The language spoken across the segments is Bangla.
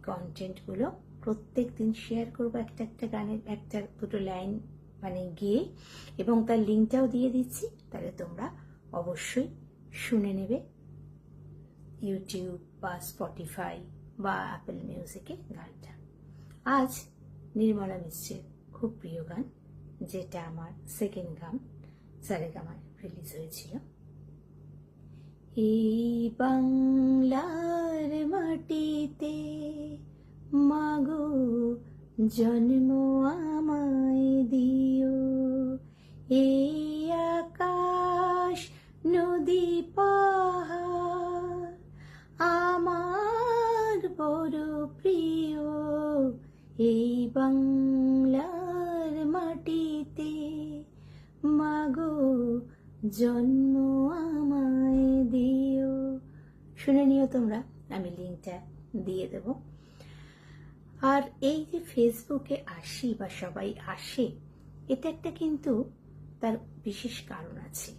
কন্টেন্টগুলো প্রত্যেক দিন শেয়ার করবো, একটা একটা গানের একটা দুটো লাইন মানে গেয়ে, এবং তার লিঙ্কটাও দিয়ে দিচ্ছি। তাহলে তোমরা অবশ্যই শুনে নেবে ইউটিউব বা স্পটিফাই বা অ্যাপল মিউজিকে গানটা। আজ নির্মলা মিশ্রের খুব প্রিয় গান, যেটা আমার সেকেন্ড গান সারেগামায় রিলিজ হয়েছিল। এই বাংলার মাটিতে মাগো জন্ম আমায় দিও, এই আকাশ নদী পাহাড় আমার বড় প্রিয়, এই বাংলার মাটিতে মাগো জন্ম আমায় দিও। শুনে নিও তোমরা, আমি লিঙ্কটা দিয়ে দেব। আর এই যে ফেসবুকে আসি বা সবাই আসে, এটা একটা কিন্তু তার বিশেষ কারণ আছে।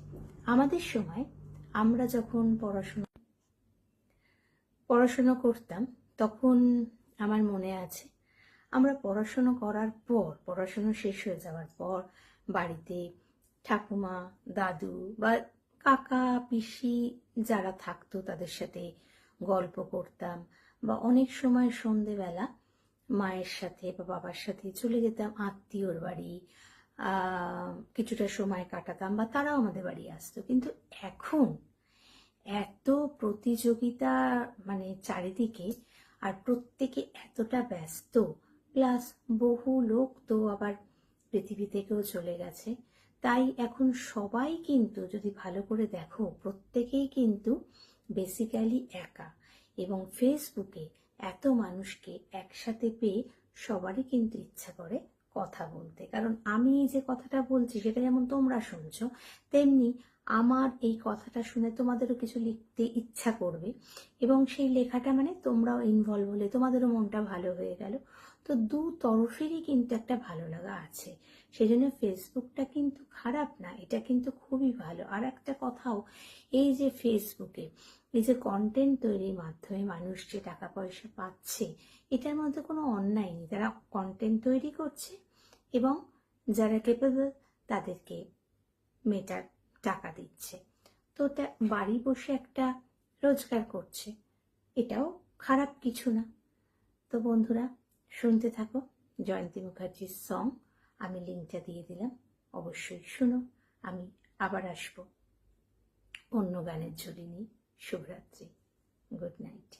আমাদের সময় আমরা যখন পড়াশোনা করতাম, তখন আমার মনে আছে আমরা পড়াশোনা করার পর, পড়াশোনা শেষ হয়ে যাওয়ার পর বাড়িতে ঠাকুমা, দাদু বা কাকা, পিসি যারা থাকতো তাদের সাথে গল্প করতাম, বা অনেক সময় সন্ধেবেলা মায়ের সাথে বা বাবার সাথে চলে যেতাম আত্মীয়র বাড়ি, কিছুটা সময় কাটাতাম, বা তারাও আমাদের বাড়ি আসতো। কিন্তু এখন এত প্রতিযোগিতা মানে চারিদিকে, আর প্রত্যেকে এতটা ব্যস্ত, প্লাস বহু লোক তো আবার পৃথিবী থেকেও চলে গেছে, তাই এখন সবাই কিন্তু যদি ভালো করে দেখো, প্রত্যেকেই কিন্তু বেসিক্যালি একা। এবং ফেসবুকে এত মানুষকে একসাথে পেয়ে সবারই কিন্তু ইচ্ছা করে কথা বলতে। কারণ আমি যে কথাটা বলছি সেটা যেমন তোমরা শুনছো, তেমনি আমার এই কথাটা শুনে তোমাদেরও কিছু লিখতে ইচ্ছা করবে, এবং সেই লেখাটা মানে তোমরাও ইনভলভ হলে তোমাদেরও মনটা ভালো হয়ে গেল। তো দু তরফেরই কিন্তু একটা ভালো লাগা আছে। সেই জন্য ফেসবুকটা কিন্তু খারাপ না, এটা কিন্তু খুবই ভালো। আর একটা কথাও, এই যে ফেসবুকে এই যে কন্টেন্ট তৈরির মাধ্যমে মানুষ যে টাকা পয়সা পাচ্ছে, এটার মধ্যে কোনো অন্যায় নেই। যারা কন্টেন্ট তৈরি করছে এবং যারা কেপেবল তাদেরকে মেটার টাকা দিচ্ছে, তো ওটা বাড়ি বসে একটা রোজগার করছে, এটাও খারাপ কিছু না। তো বন্ধুরা, শুনতে থাকো জয়ন্তী মুখার্জির সং, আমি লিঙ্কটা দিয়ে দিলাম, অবশ্যই শুনো। আমি আবার আসবো অন্য গানের ঝুলি নিয়ে। শুভরাত্রি, গুড নাইট।